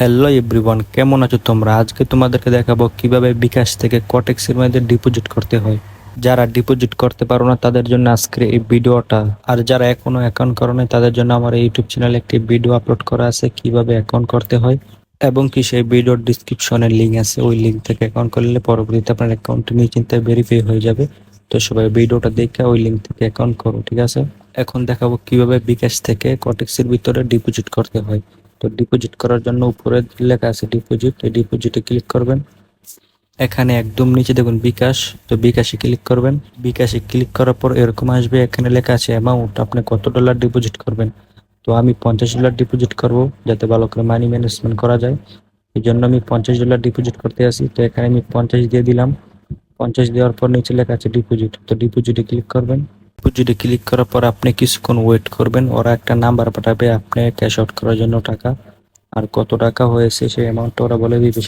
Hello everyone, কেমন আছো তোমরা? আজকে তোমাদেরকে দেখাবো কিভাবে বিকাশ থেকে কটেক্সের মধ্যে ডিপোজিট করতে হয়। যারা ডিপোজিট করতে পারো না তাদের জন্য আজকের এই ভিডিওটা। আর যারা এখনো অ্যাকাউন্ট করো নাই তাদের জন্য আমার এই ইউটিউব চ্যানেলে একটি ভিডিও আপলোড করা আছে কিভাবে অ্যাকাউন্ট করতে হয়, এবং কি সেই ভিডিওর ডিসক্রিপশনে লিঙ্ক আছে, ওই লিঙ্ক থেকে অ্যাকাউন্ট করলে পরবর্তীতে আপনার অ্যাকাউন্টটি নিশ্চিন্তে ভেরিফাই হয়ে যাবে। তো সবাই ভিডিওটা দেখে ওই লিঙ্ক থেকে অ্যাকাউন্ট করো, ঠিক আছে? এখন দেখাবো কিভাবে বিকাশ থেকে কটেক্সের ভিতরে ডিপোজিট করতে হয়। তো ডিপোজিট করার জন্য উপরে লেখা আছে ডিপোজিট, এই ডিপোজিটে ক্লিক করবেন। এখানে একদম নিচে দেখুন বিকাশ, তো বিকাশে ক্লিক করবেন। বিকাশে ক্লিক করার পর এরকম আসবে, এখানে লেখা আছে অ্যামাউন্ট, আপনি কত ডলার ডিপোজিট করবেন। তো আমি $50 ডিপোজিট করব, যাতে ভালো করে মানি ম্যানেজমেন্ট করা যায়। এই জন্য আমি $50 ডিপোজিট করতে আসি। তো এখানে আমি 50 দিয়ে দিলাম। 50 দেওয়ার পর নিচে লেখা আছে ডিপোজিট, তো ডিপোজিটে ক্লিক করবেন। ডিপোজিটে ক্লিক করার পর আপনি কিছুক্ষণ ওয়েট করবেন, ওরা একটা নাম্বার পাঠাবে আপনি ক্যাশ আউট করার জন্য টাকা। আর কত টাকা হয়েছে সেই অ্যামাউন্টটা ওরা বলে দিবে।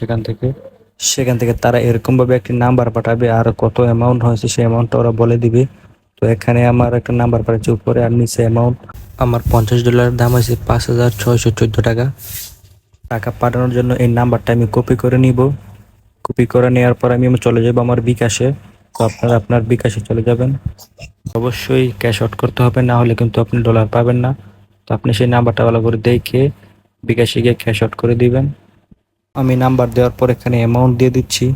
সেখান থেকে তারা এরকমভাবে একটি নাম্বার পাঠাবে, আর কত অ্যামাউন্ট হয়েছে সেই অ্যামাউন্টটা ওরা বলে দিবে। তো এখানে আমার একটা নাম্বার পাঠাচ্ছে উপরে, আর নিচে অ্যামাউন্ট। আমার $50 দাম হয়েছে 5,614 টাকা। টাকা পাঠানোর জন্য এই নাম্বারটা আমি কপি করে নিব। কপি করে নেওয়ার পর আমি চলে যাব আমার বিকাশে। তো আপনারা আপনার বিকাশে চলে যাবেন। অবশ্যই ক্যাশ আউট করতে হবে, না হলে কিন্তু আপনি ডলার পাবেন না। তো আপনি সেই নাম্বারটা ভালো করে দেখে বিকাশে গিয়ে ক্যাশ আউট করে দিবেন। আমি নাম্বার দেওয়ার পর এখানে অ্যামাউন্ট দিয়ে দিচ্ছি।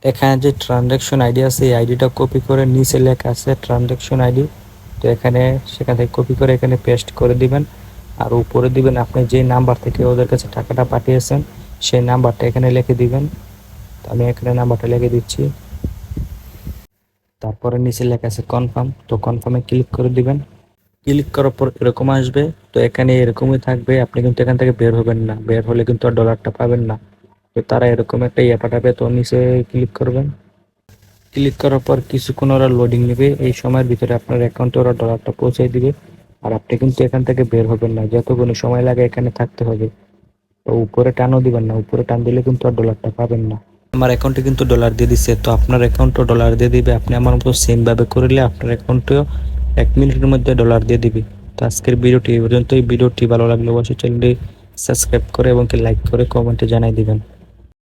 এখানে যে ট্রানজ্যাকশন আইডি আছে এই আইডিটা কপি করে নিচে লেখা আছে ট্রানজ্যাকশন আইডি। তো সেখান থেকে কপি করে এখানে পেস্ট করে দিবেন। আর উপরে দিবেন আপনি যে নাম্বার থেকে ওদের কাছে টাকাটা পাঠিয়েছেন সেই নাম্বারটা এখানে লিখে দিবেন। তো আমি এখানে নাম্বারটা লিখে দিচ্ছি। তারপরে নিচে লেখা আছে কনফার্ম, তো কনফার্মে ক্লিক করে দিবেন। ক্লিক করার পর এরকম আসবে। তো এখানে এরকমই থাকবে, আপনি কিন্তু এখান থেকে বের হবেন না, বের হলে কিন্তু আর ডলারটা পাবেন না। তো তারা এরকম একটা ইয়ে পাঠাবে, তো নিচে ক্লিক করবেন। ক্লিক করার পর কিছুক্ষণ ওরা লোডিং নেবে, এই সময়ের ভিতরে আপনার অ্যাকাউন্টে ওরা ডলারটা পৌঁছে দিবে। আর আপনি কিন্তু এখান থেকে বের হবেন না, যতক্ষণ সময় লাগে এখানে থাকতে হবে। তো উপরে টানও দিবেন না, উপরে টান দিলে কিন্তু আর ডলারটা পাবেন না। আমার অ্যাকাউন্টে কিন্তু ডলার দিয়ে দিচ্ছে, তো আপনার অ্যাকাউন্টও ডলার দিয়ে দিবে। আপনি আমার মতো সেম ভাবে করলে আপনার অ্যাকাউন্টেও 1 মিনিটের মধ্যে ডলার দিয়ে দিবে। তো আজকের ভিডিওটি এই পর্যন্ত। এই ভিডিওটি ভালো লাগলে অবশ্যই চ্যানেলটি সাবস্ক্রাইব করে এবং লাইক করে কমেন্টে জানাই দিবেন।